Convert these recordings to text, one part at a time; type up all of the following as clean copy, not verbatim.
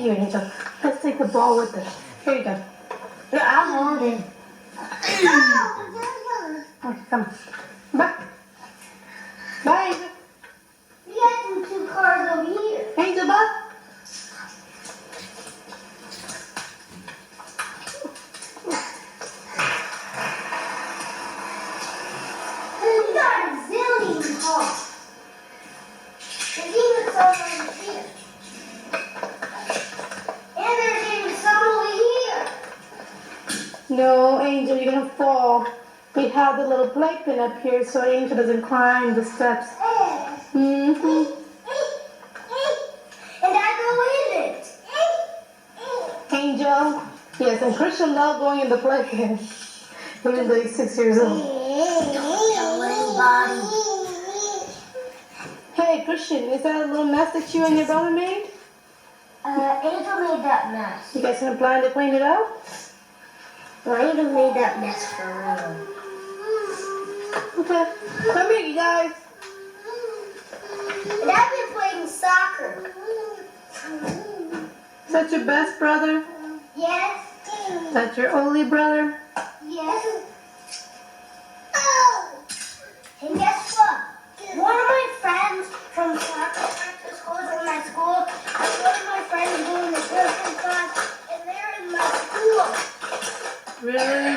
Here, Angel. Let's take the ball with us. Here you go. Here, I'll hold it. Okay, come on. Bye. Bye, Angel. We got some 2 cars over here. Angel, bye. We got a zillion cars. There's even some over here. And there's even some over here. No, Angel, you're gonna fall. We have the little playpen up here so Angel doesn't climb the steps. Mm-hmm. And I go in it. Angel. Yes, and Christian loves going in the playpen. Even though he's 6 years old. Don't tell anybody. Hey, Christian, is that a little mess that you and your brother made? Angel made that mess. You guys gonna plan to clean it up? Angel made that mess for real. Okay. Come here, you guys. And I've been playing soccer. Is that your best brother? Yes. Is that your only brother? Yes. And guess what? One of my friends from soccer practice goes in my school. And one of my friends doing the different class. And they're in my school. Really?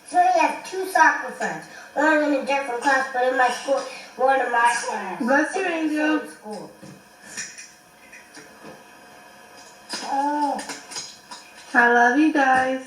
So he has 2 soccer friends. One in a different class, but in my school, one in my class. Bless you, Angel. Same school. I love you guys.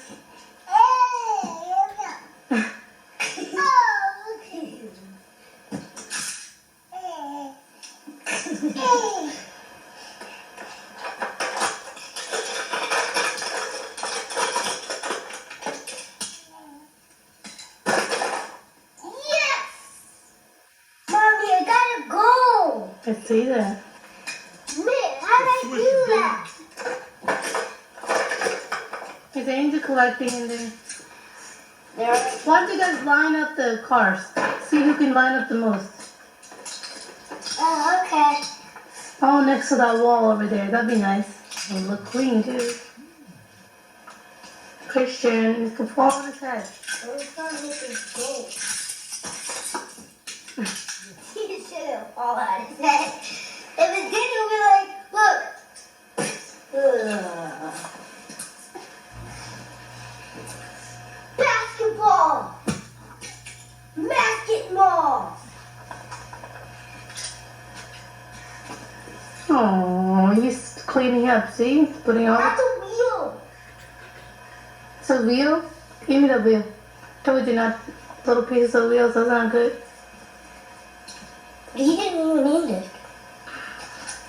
Mommy, I gotta go. I see that. Man, how did I do that? Is Angel collecting in there? There. Why don't you guys line up the cars? See who can line up the most. Oh, okay. Oh, next to that wall over there. That'd be nice. It'll look clean, too. Christian, it could fall on his head. Where's gonna make his goal? He should have fallen on his head. If it did, he'll be like, look. Ugh. Basketball. Basketball. Oh, he's cleaning up, see? Putting all That's a wheel. It's a wheel? Give me the wheel. Told you not little pieces of wheels, those aren't good. He didn't even need it.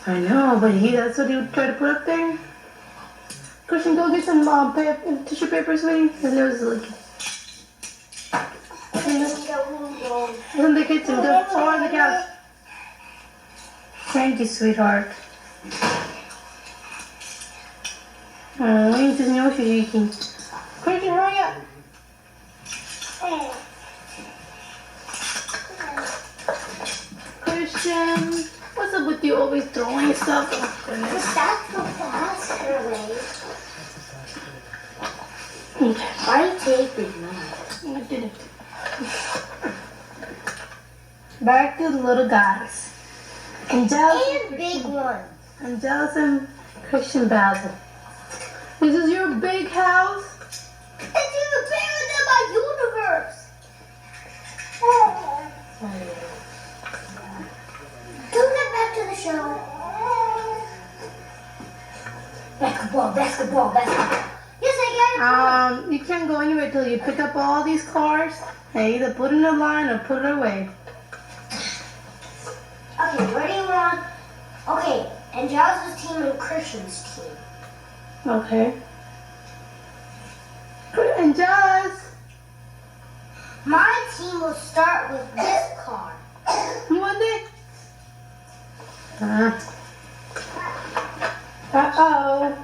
I know, but that's what he would try to put up there. Christian, go get some tissue paper, sweetie. His nose is leaking. It's in the kitchen, go or on the couch. Thank you, sweetheart. Oh, Angel's nose is leaking. Christian, hurry up. Christian, what's up with you always throwing stuff? Oh, goodness. That's the faster way. Okay. I take it now. I did it. Back to the little guys. And And big ones. I'm jealous of Christian Basil. This is your big house? It's even bigger than my universe. Don't get back to the show. Basketball, basketball, basketball. Yes, I got it. You can't go anywhere till you pick up all these cars and either put in a line or put it away. Okay, where do you want? Okay, and Giles' team and Christian's team. Okay. And Jazz, My team will start with this car. you want it? Uh-oh.